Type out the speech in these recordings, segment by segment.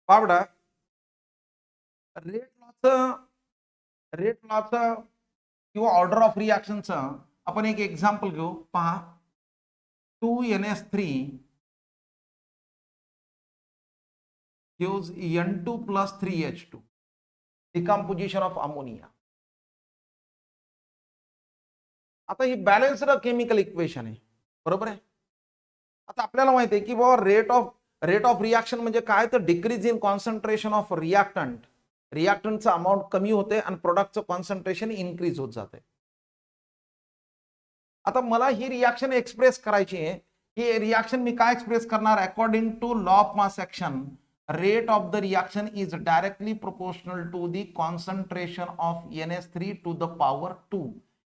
Bawda rate लॉचं किंवा order of रिॲक्शनचं आपण एक एक्झाम्पल घेऊ. पहा, 2NH3 gives N2 plus 3H2, decomposition of ammonia. आता ही बॅलन्स्ड केमिकल इक्वेशन आहे, बरोबर आहे. आता आपल्याला माहिती आहे की बाबा रेट ऑफ रिॲक्शन म्हणजे काय, तर डिक्रीज इन कॉन्सन्ट्रेशन ऑफ रिॲक्टंटचं अमाऊंट कमी होते आणि प्रोडक्टचं कॉन्सन्ट्रेशन इन्क्रीज होत जाते. आता मला ही रिॲक्शन एक्सप्रेस करायची आहे. ही रिॲक्शन मी काय एक्सप्रेस करणार, according to law of mass action rate of the reaction is directly proportional to the concentration of NH3 to the power 2.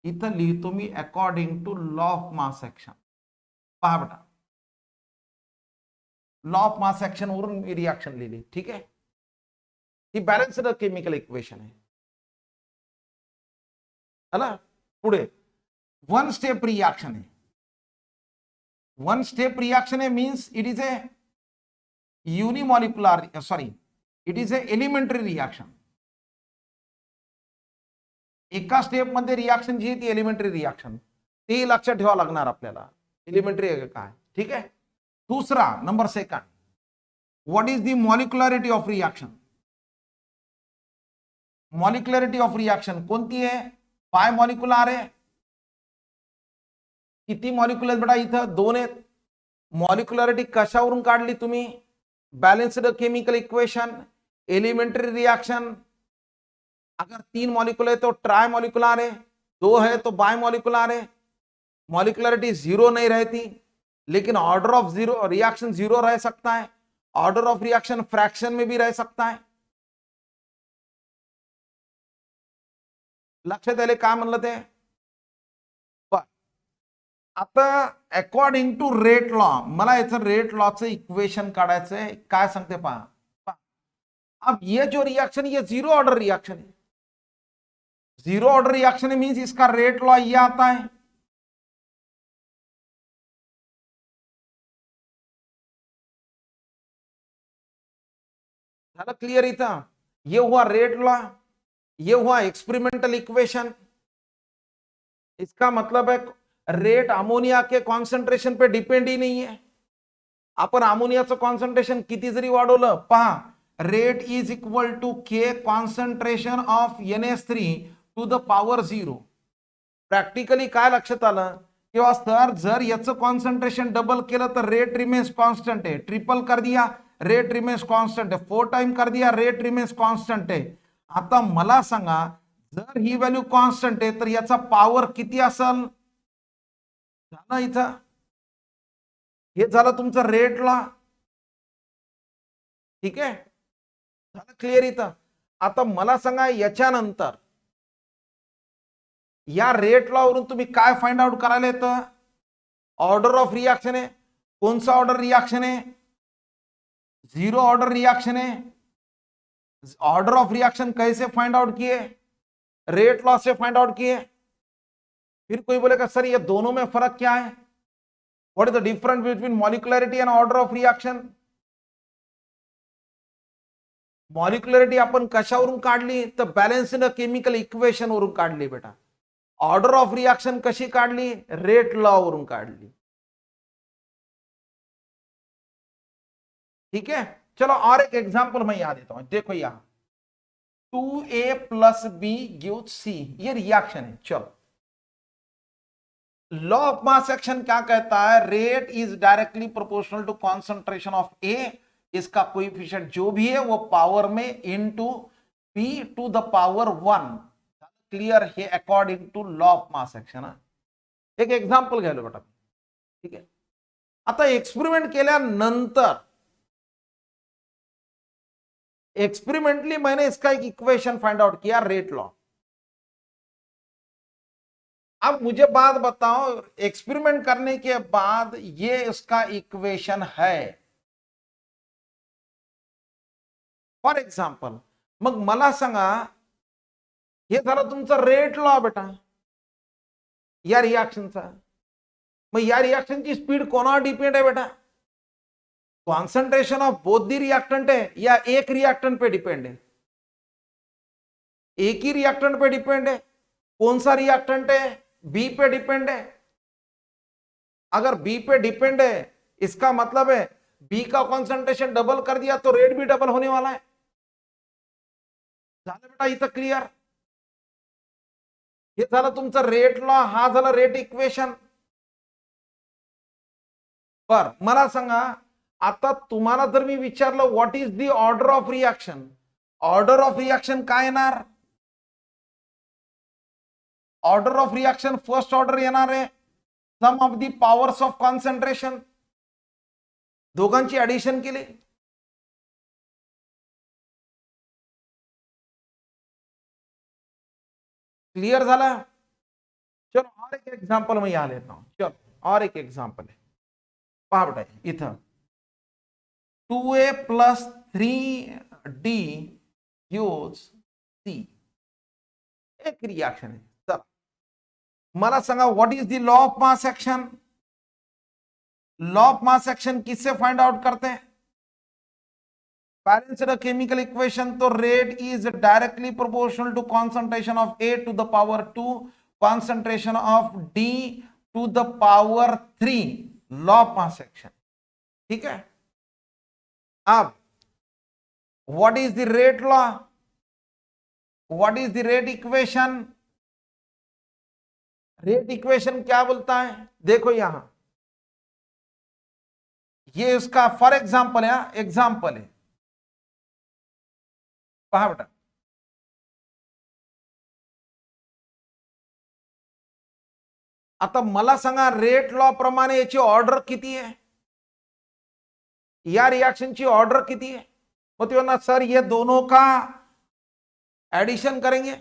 इथं लिहितो मी according to law of mass action. पहा बेटा, law of mass action वरून मी reaction लिहिली. ठीक आहे, ही balanced chemical equation आहे. आला पुढे वन स्टेप रिॲक्शन आहे. वन स्टेप रिॲक्शन आहे means it is a unimolecular it is a elementary reaction. एका स्टेप मध्ये रिॲक्शन जी आहे ती एलिमेंटरी रिॲक्शन, ते लक्षात ठेवावं लागणार आपल्याला. एलिमेंटरी काय, ठीक आहे. दुसरा number second, what is the molecularity of reaction. Molecularity of reaction कोणती आहे, बाय मॉलिक्युलर आहे. किती मॉलिक्युलर बेटा, इथं 2 आहेत. मॉलिक्युलरिटी कशावरून काढली तुम्ही, balanced chemical equation, elementary reaction. अगर 3 मॉलिक्यूल है तो ट्राई मॉलिक्यूलर है, 2 है तो बाय मॉलिक्यूलर है. मॉलिक्युलरिटी 0 नहीं रहती, लेकिन ऑर्डर ऑफ रिएक्शन 0 रह सकता है. ऑर्डर ऑफ रिएक्शन फ्रैक्शन में भी रह सकता है. लक्षात आले काय म्हणलं ते. आता अकॉर्डिंग टू रेट लॉ मला याचं रेट लॉचं इक्वेशन काढायचंय. काय सांगते पहा, अब ये जो रिएक्शन ये जीरो ऑर्डर रिएक्शन है. जीरो ऑर्डर रिएक्शन मीन्स इसका रेट लॉ ये आता है. झालं क्लियर. इथं ये हुआ रेट लॉ, ये हुआ एक्सपेरिमेंटल इक्वेशन. इसका मतलब है रेट अमोनिया के कॉन्सन्ट्रेशन पे डिपेंड ही नाही आहे. आपण अमोनियाचं कॉन्सन्ट्रेशन किती जरी वाढवलं, पहा rate is equal to K concentration of NH3 to the power 0. Practically काय लक्षात आलं, किंवा सर जर याचं कॉन्सन्ट्रेशन डबल केलं तर रेट रिमेन्स कॉन्स्टंट है. ट्रिपल कर दिया रेट रिमेन्स कॉन्स्टंट है. 4 टाइम कर दिया रेट रिमेन्स कॉन्स्टंट है. आता मला सांगा, जर ही व्हॅल्यू कॉन्स्टंट आहे तर याचा पॉवर किती असेल. झालं इथं, हे झालं तुमचं रेट लॉ. ठीक आहे, झालं क्लिअर इथं. आता मला सांगा, याच्यानंतर या रेट लॉ वरून तुम्ही काय फाइंड आउट करायला येतं, ऑर्डर ऑफ रिएक्शन है. कौन सा ऑर्डर रिएक्शन है, जीरो ऑर्डर रिएक्शन है. ऑर्डर ऑफ रिएक्शन कैसे फाइंड आउट किए, रेट लॉ से फाइंड आउट किए. फिर कोई बोलेगा सर ये दोनों में फर्क क्या है, what is the difference between molecularity and order of reaction. Molecularity आपण कशावरून काढली, तर बॅलन्स्ड केमिकल इक्वेशन वरून काढली बेटा. ऑर्डर ऑफ रिएक्शन कशी काढली, रेट लॉ वरून काढली. ठीक है, चलो और एक एग्जांपल मैं याद देता हूं. देखो यहां 2A plus B gives C, ये रिएक्शन है. चलो, लॉ ऑफ मास एक्शन क्या कहता है, rate is directly proportional to concentration of A. इसका कोएफिशिएंट जो भी है वो पावर में into p to the power 1. Clear है, according to law of mass action. एक एक्झाम्पल घ्यायला बेटा. ठीक आहे, आता एक्सपेरिमेंट केल्यानंतर एक्सपेरिमेंटली मैंने इसका एक इक्वेशन फाइंड आउट किया, रेट लॉ. अब मुझे बात बताओ, एक्सपेरिमेंट करने के बाद ये इसका इक्वेशन है. फॉर एग्जाम्पल, मग मला सांगा, हे झालं तुमचं रेट लॉ बेटा या रिएक्शनचा. मग या रिएक्शनची स्पीड कोणावर डिपेंड आहे बेटा, concentration of both the reactant है या एक रिएक्टेंट पे डिपेंड है? एक ही रिएक्टेंट पे डिपेंड है। कौन सा रिएक्टेंट है? बी पे डिपेंड है। अगर बी पे डिपेंड है इसका मतलब है बी का कॉन्सेंट्रेशन डबल कर दिया तो रेट भी डबल होने वाला है। झालं बेटा इथं क्लिअर? हे झालं तुमचं रेट लॉ, हा झाला रेट इक्वेशन। बर मला सांगा, आता तुम्हाला जर मी विचारलं what is the order of reaction, order of reaction काय येणार? Order of reaction first order येणार आहे sum of the powers of concentration, दोघांची ऍडिशन केली। क्लियर झाला? चलो और एक एग्जांपल मैं यहां लेता हूं। चलो और एक एग्जांपल है, पहा बेटा इथं 2a plus 3d gives c, एक रिएक्शन है। चल मला सांगा what is the law of mass action? Law of mass action किससे फाइंड आउट करते हैं? बैलेंस्ड केमिकल इक्वेशन, तो rate is directly proportional to concentration of a to the power 2 concentration of d to the power 3, law of mass action. ठीक है, अब what is the rate law? What is the rate equation? Rate equation क्या बोलता है? देखो यहां ये उसका फॉर एग्जांपल है, एग्जांपल है, पहा बेटा आता मला सांगा रेट लॉ प्रमाणे याची ऑर्डर किती आहे? या रिएक्शनची ऑर्डर किती है? मग ते ना सर ये दोनों का एडिशन करेंगे,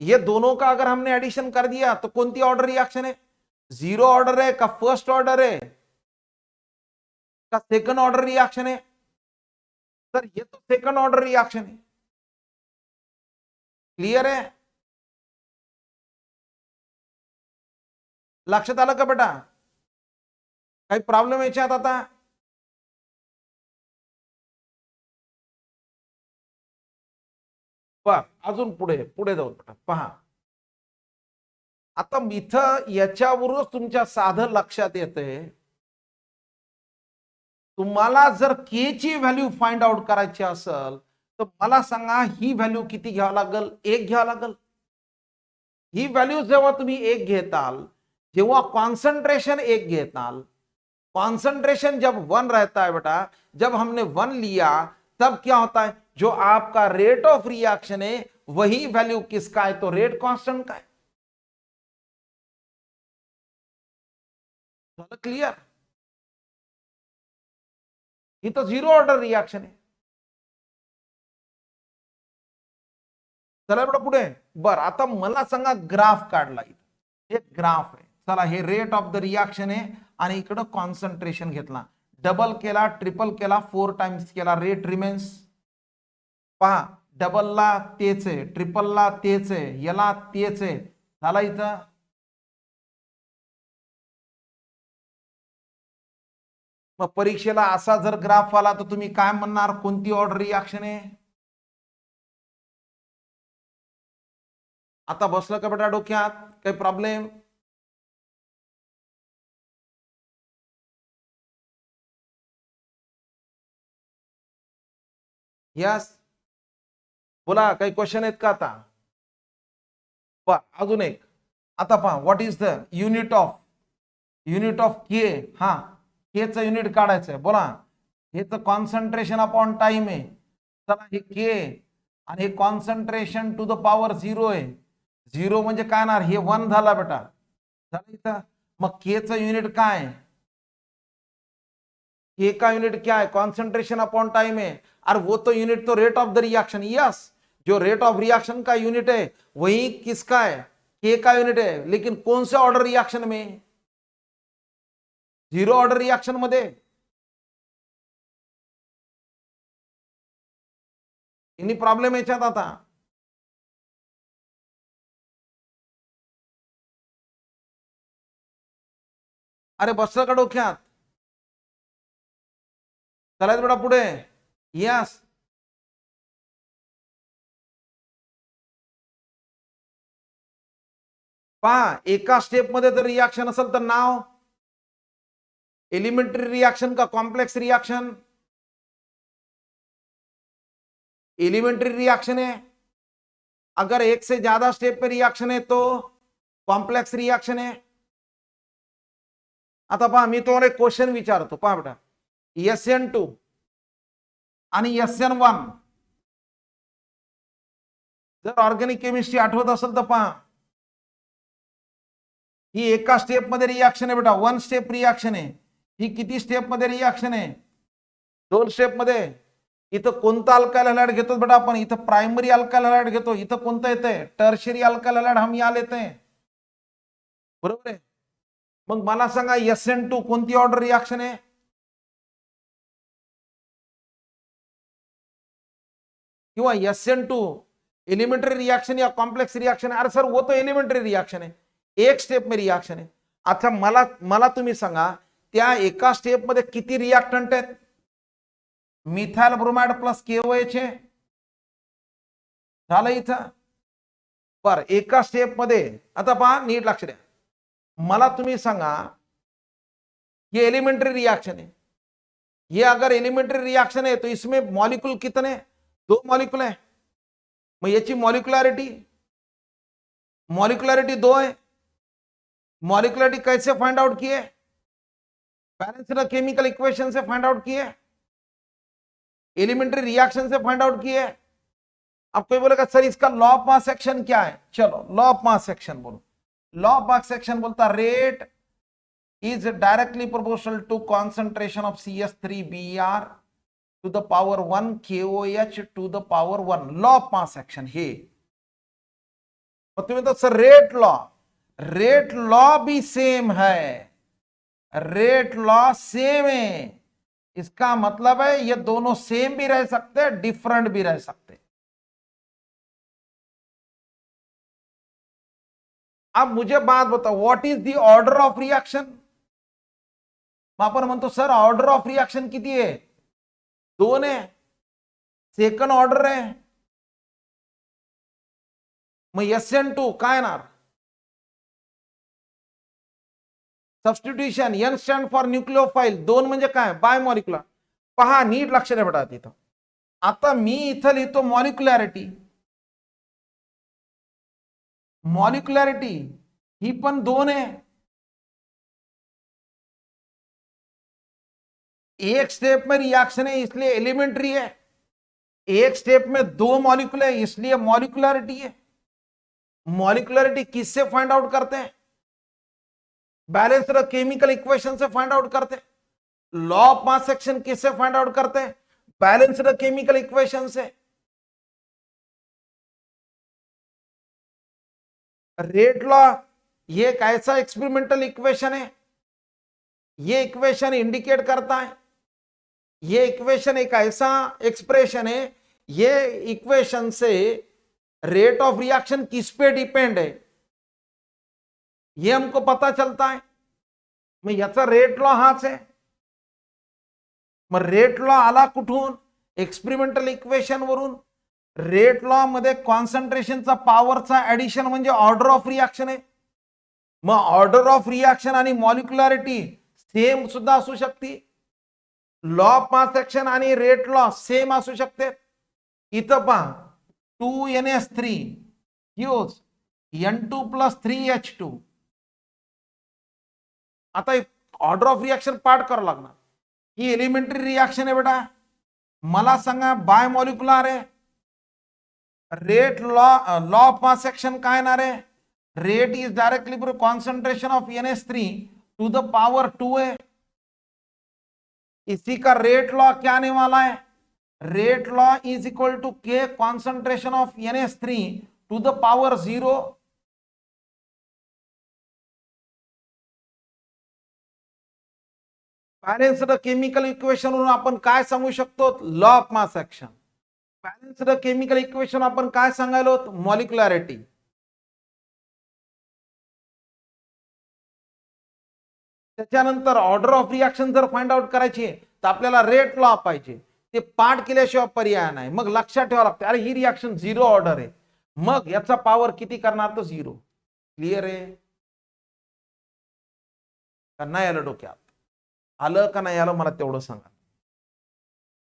ये दोनों का अगर हमने एडिशन कर दिया तो कौन सी ऑर्डर रिएक्शन है? जीरो ऑर्डर है का फर्स्ट ऑर्डर है का सेकंड ऑर्डर रिएक्शन है? सर ये तो सेकंड ऑर्डर रिएक्शन है। क्लियर है? लक्षात आलं का बेटा? काही प्रॉब्लेम याच्यात आता? बर अजून पुढे पुढे जाऊ बेटा, पहा आता इथं याच्यावरूनच तुमच्या साधं लक्षात येते, तुम्हाला जर के ची व्हॅल्यू फाइंड आउट करायची असेल तर मला सांगा ही व्हॅल्यू किती घ्यावं लागेल? एक घ्यावं लागेल। ही व्हॅल्यू जेव्हा तुम्ही एक घेताल, जेव्हा कॉन्सेंट्रेशन एक घेताल, कॉन्सेंट्रेशन जब 1 रहता है बेटा, जब हमने 1 लिया तब क्या होता है, जो आपका रेट ऑफ रिएक्शन है वही वैल्यू किसका है? तो रेट कांस्टेंट का है। क्लियर? ये तो जीरो ऑर्डर रिएक्शन है। चला बेटा पुढे। बर आता मला सांगा ग्राफ काढला, हे ग्राफ आहे, चला हे रेट ऑफ द रिएक्शन आहे आणि इकडे कॉन्सन्ट्रेशन घेतला, डबल केला, ट्रिपल केला, 4 टाइम्स केला, रेट रिमेन्स। पहा डबल ला तेच आहे, ट्रिपल ला तेच आहे, याला तेच आहे, झाला इथं। मग परीक्षेला असा जर ग्राफ आला तर तुम्ही काय म्हणणार? कोणती ऑर्डर रिएक्शन आहे? आता बसलं का बेटा डोक्यात? काही प्रॉब्लेम? यस बोला, काही क्वेश्चन आहेत का आता? अजून एक, आता पहा what is the unit of K? हा के चं युनिट काढायचं आहे, बोला। हे तर कॉन्सन्ट्रेशन अपॉन टाइम आहे, चला हे के आणि हे कॉन्सन्ट्रेशन टू द पॉवर 0 आहे। 0 म्हणजे काय येणार? हे 1 झाला बेटा, झालं इथं। मग के चं युनिट काय? के का यूनिट क्या है? कॉन्सेंट्रेशन अपॉन टाइम है। और वो तो यूनिट तो rate of the reaction, yes जो रेट ऑफ रिएक्शन का यूनिट है वही किसका है? के का यूनिट है, लेकिन कौन से ऑर्डर रिएक्शन में? जीरो ऑर्डर रिएक्शन मध्ये। इन्हीं प्रॉब्लेम याच्यात आता। अरे बसलं का डोक्यात? चला बेटा पुढे. यस, पहा एका स्टेप मध्ये जर रिएक्शन असेल तर नाव एलिमेंटरी रिएक्शन का कॉम्प्लेक्स रिएक्शन? एलिमेंटरी रिएक्शन है. अगर एक से ज्यादा स्टेप पे रिएक्शन है तो कॉम्प्लेक्स रिएक्शन है. आता पहा मी तुम्हाला एक क्वेश्चन विचारतो. पहा बेटा, SN2 आणि SN1 जर ऑर्गॅनिक केमिस्ट्री आठवत असेल तर पहा, ही एका स्टेप मध्ये रिएक्शन आहे बेटा, वन स्टेप रिएक्शन आहे. ही किती स्टेप मध्ये रिएक्शन आहे? दोन स्टेप मध्ये. इथं कोणता अल्काइल हॅलाइड घेतो बेटा आपण? इथं प्रायमरी अल्काइल हॅलाइड घेतो. इथं कोणतं येतंय? टर्शियरी अल्काइल हॅलाइड हम या लेते हैं. बरोबर आहे. मग मला सांगा SN2 कोणती ऑर्डर रिएक्शन आहे? किंवा SN2 एलिमेंटरी रिएक्शन या कॉम्प्लेक्स रिएक्शन है? अरे सर वो तो एलिमेंटरी रिएक्शन है, एक स्टेप में रिएक्शन है. अच्छा मला तुम्ही सांगा त्या एका स्टेप मध्ये किती रिएक्टंट आहेत? मिथाइल ब्रोमाइड प्लस KOH आहे. झालं इथं. बर, एका स्टेप मध्ये. आता पहा नीट लक्ष द्या. मला तुम्ही सांगा ये एलिमेंटरी रिएक्शन है. ये अगर एलिमेंटरी रिएक्शन है तो इसमें मॉलिक्यूल कितने? 2 मॉलिक्यूल है. मग याची मॉलिक्युलरिटी 2 है. मॉलिक्युलरिटी कैसे फाइंड आउट किए? बैलेंस्ड केमिकल इक्वेशन से फाइंड आउट किए, एलिमेंटरी रिएक्शन से फाइंड आउट किए. अब कोई बोलेगा सर इसका लॉ ऑफ मास एक्शन क्या है? चलो लॉ ऑफ मास एक्शन बोलो. लॉ ऑफ मास एक्शन बोलता rate is directly proportional to concentration of CH3Br to the power 1 KOH to the power 1. Law of mass action हे. तुम्ही तो sir rate law भी same है. Rate law same है. इसका मतलब है ये दोनों सेम भी रह सकते हैं, डिफरेंट भी रह सकते हैं. अब मुझे बात बताओ, what is the order of reaction? आपण म्हणतो सर ऑर्डर ऑफ रिएक्शन किती आहे? 2 आहे. सेकंड ऑर्डर आहे. मग SN2 काय येणार? Substitution. N stand for nucleophile. 2 म्हणजे काय? Bimolecular. पहा नीट लक्ष द्या बेटा तिथं. आता मी इथं लिहितो मॉलिक्युलॅरिटी ही पण 2 आहे. एक स्टेप में रिएक्शन है इसलिए एलिमेंट्री है. एक स्टेप में 2 मॉलिक्यूल है इसलिए मॉलिक्युलरिटी है. मॉलिक्युलरिटी किससे फाइंड आउट करते हैं? बैलेंस्ड केमिकल इक्वेशन से फाइंड आउट करते हैं. लॉ ऑफ मास एक्शन किससे फाइंड आउट करते हैं? बैलेंस्ड केमिकल इक्वेशन से. रेट लॉ ये एक ऐसा एक्सपेरिमेंटल इक्वेशन है. ये इक्वेशन इंडिकेट करता है, ये इक्वेशन एक ऐसा एक्सप्रेशन है, ये equation say rate of reaction kiss pay depend है ये हमको पता चलता है. मग याचा रेट लॉ हाच आहे. मग रेट लॉ आला कुठून? एक्सपेरिमेंटल इक्वेशन वरून. रेट लॉ मध्ये कॉन्सन्ट्रेशनचा पॉवरचा ऍडिशन म्हणजे ऑर्डर ऑफ रिएक्शन आहे. मग ऑर्डर ऑफ रिएक्शन आणि मॉलिक्युलरिटी सेम सुद्धा असू शकते. लॉ ऑफ मास एक्शन आणि रेट लॉ सेम असू शकते. इथं पहा 2NH3 यूज N2 + 3H2. आता ऑर्डर ऑफ रिएक्शन पार्ट करावं लागणार. ही एलिमेंटरी रिएक्शन आहे बेटा. मला सांगा बाय मॉलिक्युलर आहे. Rate law of mass action काय येणार आहे? Rate is directly concentration of NH3 to the power 2 है. इसी का रेट लॉ क्या आने वाला है? Rate law is equal to K concentration of NH3 to the power 0. Balanced chemical equation वरून आपण काय सांगू शकतो? Law of mass action. Balanced chemical equation आपण काय सांगायलो? मॉलिक्युलरिटी. त्याच्यानंतर ऑर्डर ऑफ रिएक्शन जर फाइंड आउट करायची तर आपल्याला रेट लॉ पाहिजे, ते पाठ केल्याशिवाय पर्याय नाही. मग लक्षात ठेवावं लागतं, अरे ही रिॲक्शन 0 ऑर्डर आहे, मग याचा पॉवर किती करणार, तो 0. क्लिअर आहे का नाही आलं डोक्यात? आलं का नाही आलं मला तेवढं सांगा.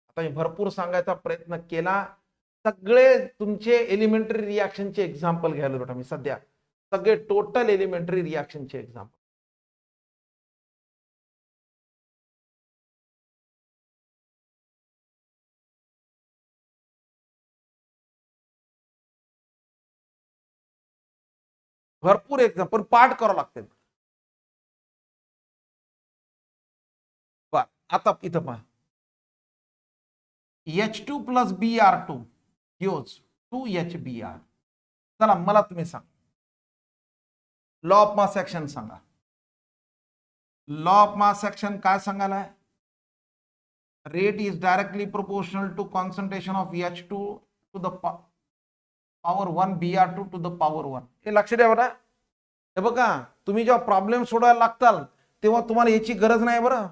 आता मी भरपूर सांगायचा प्रयत्न केला. सगळे तुमचे एलिमेंटरी रिॲक्शनचे एक्झाम्पल घ्यायला बेटा मी सध्या, सगळे टोटल एलिमेंटरी रिॲक्शनचे एक्झाम्पल. भरपूर एक्झाम्पल पाठ करावं लागते. आता इथं पहा, H2 plus Br2 gives 2HBr. चला मला तुम्ही सांग, लॉ ऑफ मास ऍक्शन सांगा. लॉ ऑफ मास ऍक्शन काय सांगायला? Rate is directly proportional to concentration of H2 to the power 1 Br2 to the power 1. हे लक्ष द्या बरं. हे बघा, तुम्ही जेव्हा प्रॉब्लेम सोडवायला लागताल तेव्हा तुम्हाला याची गरज नाही बरं.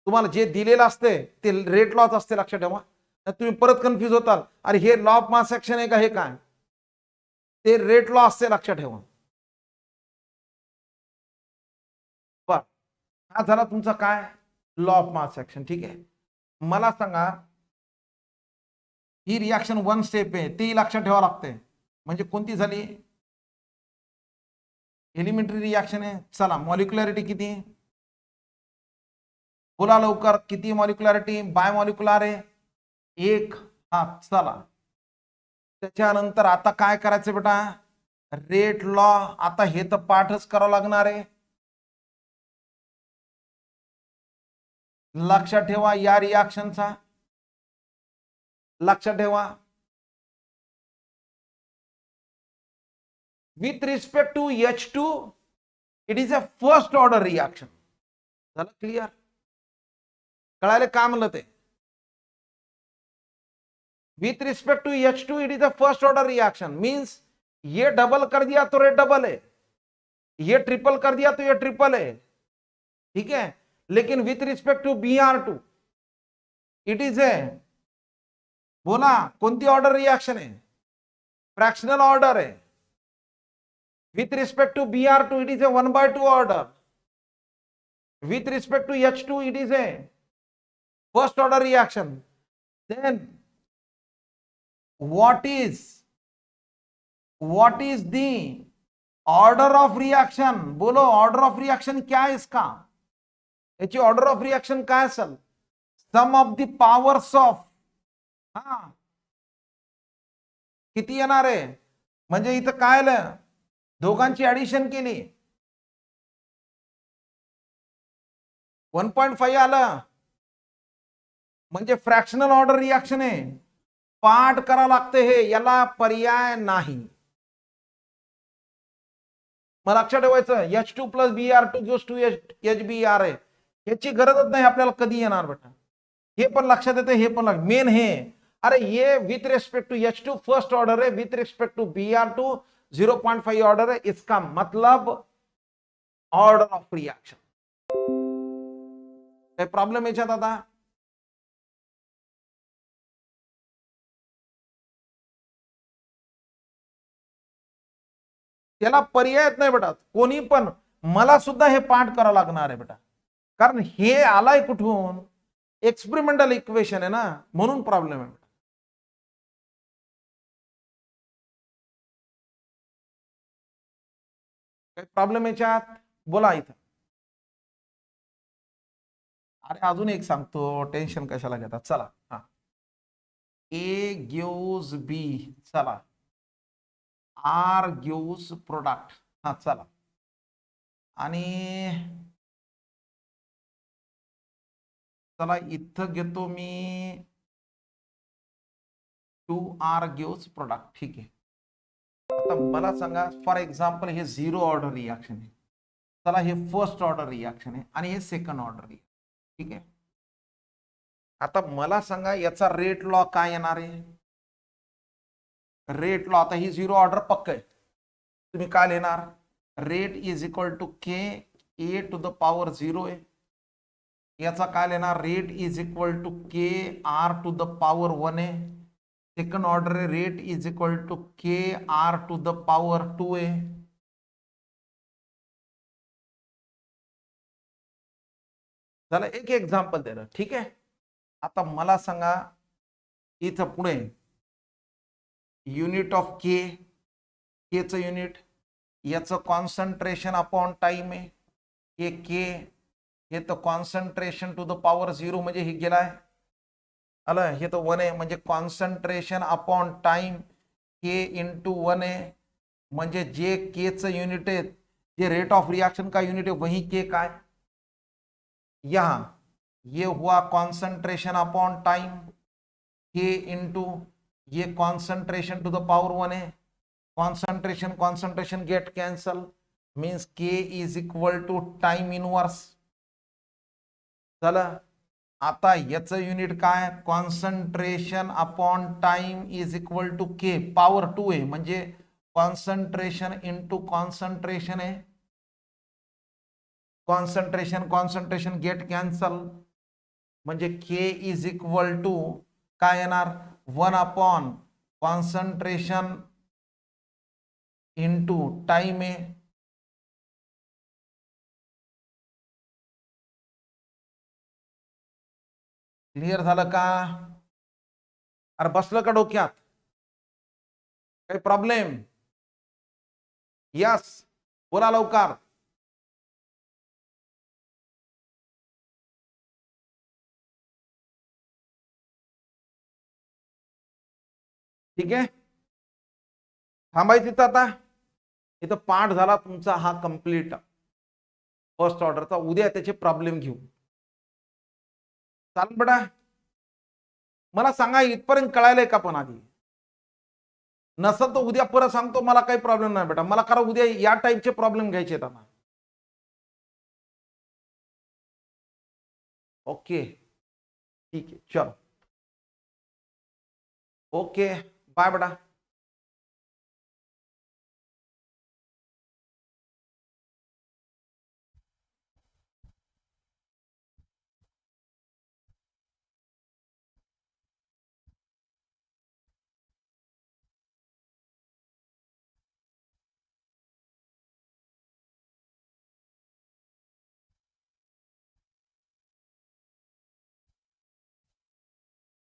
तुम्हाला जे दिलेलं असते ते रेट लॉच असते, लक्षात ठेवा. तुम्ही परत कन्फ्युज होताल, अरे हे लॉ ऑफ मास ऍक्शन आहे का, हे काय, ते रेट लॉ असते, लक्षात ठेवा. बर, हा झाला तुमचा काय, लॉ ऑफ मास ऍक्शन. ठीक आहे, मला सांगा, ही रिॲक्शन 1 स्टेप आहे, ती लक्षात ठेवावं लागते. म्हणजे कोणती झाली, एलिमेंटरी रिॲक्शन आहे. चला मॉलिक्युलॅरिटी किती, बोला लवकर, किती मॉलिक्युलॅरिटी, बाय मॉलिक्युलर आहे 1. हा चला, त्याच्यानंतर आता काय करायचं बेटा, रेट लॉ. आता हे तर पाठच करावं लागणार आहे. लक्षात ठेवा या रिॲक्शनचा, लक्षात ठेवा. With respect to H2 it is a first order reaction. झालं क्लिअर, कळायला का म्हणलं ते. With respect to H2 it is a first order reaction, means ये डबल कर दिया तो ये डबल है, ये ट्रिपल कर दिया तो ये ट्रिपल है. ठीक है, लेकिन with respect to Br2 it is a, बोला कोणती ऑर्डर रिएक्शन है, फ्रॅक्शनल ऑर्डर है. With respect to Br2 it is a 1/2 order. With respect to H2 it is a first order reaction. Then what is the order of reaction, बोलो order of reaction क्या है इसका, याची order of reaction काय असेल, sum of the powers of, हा किती येणार आहे, म्हणजे इथं काय आलं, दोघांची ऍडिशन केली 1.5 आलं, म्हणजे फ्रॅक्शनल ऑर्डर रिएक्शन आहे. पाठ करा लागते हे, याला पर्याय नाही. मग लक्षात ठेवायचं, H2 plus Br2 gives 2HBr आहे, याची गरजच नाही आपल्याला कधी येणार बेटा. हे पण लक्षात येते, हे पण मेन हे, अरे ये with respect to H2 first order है, with respect to Br2 0.5 order है, इसका मतलब ऑर्डर ऑफ रिएक्शन. काय प्रॉब्लेम याच्यात आता, त्याला पर्यायच नाही बेटा. कोणी पण, मला सुद्धा हे पाठ करावं लागणार आहे बेटा, कारण हे आलाय कुठून, एक्सपेरिमेंटल इक्वेशन आहे ना, म्हणून प्रॉब्लेम आहे. काय प्रॉब्लेम याच्यात, बोला इथं. अरे अजून एक सांगतो, टेन्शन कशाला घेतात. चला, हा ए गिव्स बी, चला आर गिव्स प्रोडक्ट, हा चला, आणि चला इथं घेतो मी 2R गिव्स प्रोडक्ट. ठीक आहे, आता मला सांगा, फॉर एक्झाम्पल हे 0 ऑर्डर रिएक्शन आहे, चला हे फर्स्ट ऑर्डर रिएक्शन आहे आणि हे सेकंड ऑर्डर रिएक्शन. ठीक आहे, आता मला सांगा याचा रेट लॉ काय येणार आहे. रेट लॉ, आता ही 0 ऑर्डर पक्क आहे, तुम्ही काय लिहिणार, rate is equal to k A to the power 0 आहे, याचा काय लेणार, rate is equal to k R to the power 1a. Second order है rate is equal to k R to the power 2a. चला एक example दे रहा, ठीक आहे. आता मला सांगा इथं पुढे युनिट ऑफ के, केचं युनिट, याचं कॉन्सन्ट्रेशन अपॉन टाइम आहे. हे के, हे तर कॉन्सन्ट्रेशन टू द पॉवर 0 म्हणजे हे गेलाय आलं, हे तर 1 आहे म्हणजे concentration upon time K into 1 आहे. म्हणजे जे केचं युनिट आहे, जे रेट ऑफ रिएक्शन का यूनिट है वही के का है. यहां ये हुआ concentration upon time, K into ये कॉन्सेंट्रेशन टू द पावर 1 है. Concentration concentration get cancel, means K is equal to time inverse. चला आता याचं युनिट काय, concentration upon time is equal to K power 2 आहे. म्हणजे कॉन्सेंट्रेशन इंटू कॉन्सेंट्रेशन आहे. Concentration concentration get cancel, म्हणजे के is equal to काय येणार, 1 अपॉन कॉन्सेंट्रेशन इंटू टाइम आहे. क्लिअर झालं का, अरे बसलं का डोक्यात, काही प्रॉब्लेम? यस बोला लवकर. ठीक आहे, थांबायचं तिथं. आता इथं पाठ झाला तुमचा हा कंप्लीट फर्स्ट ऑर्डरचा. उद्या त्याचे प्रॉब्लेम घेऊ, चाल बेटा. मला सांगा इथपर्यंत कळायलंय का, पण आधी नसल तर उद्या परत सांगतो, मला काही प्रॉब्लेम नाही बेटा. मला करा उद्या या टाईपचे प्रॉब्लेम घ्यायचे आहेत आम्हाला. ओके ठीक आहे, चलो ओके बाय बेटा.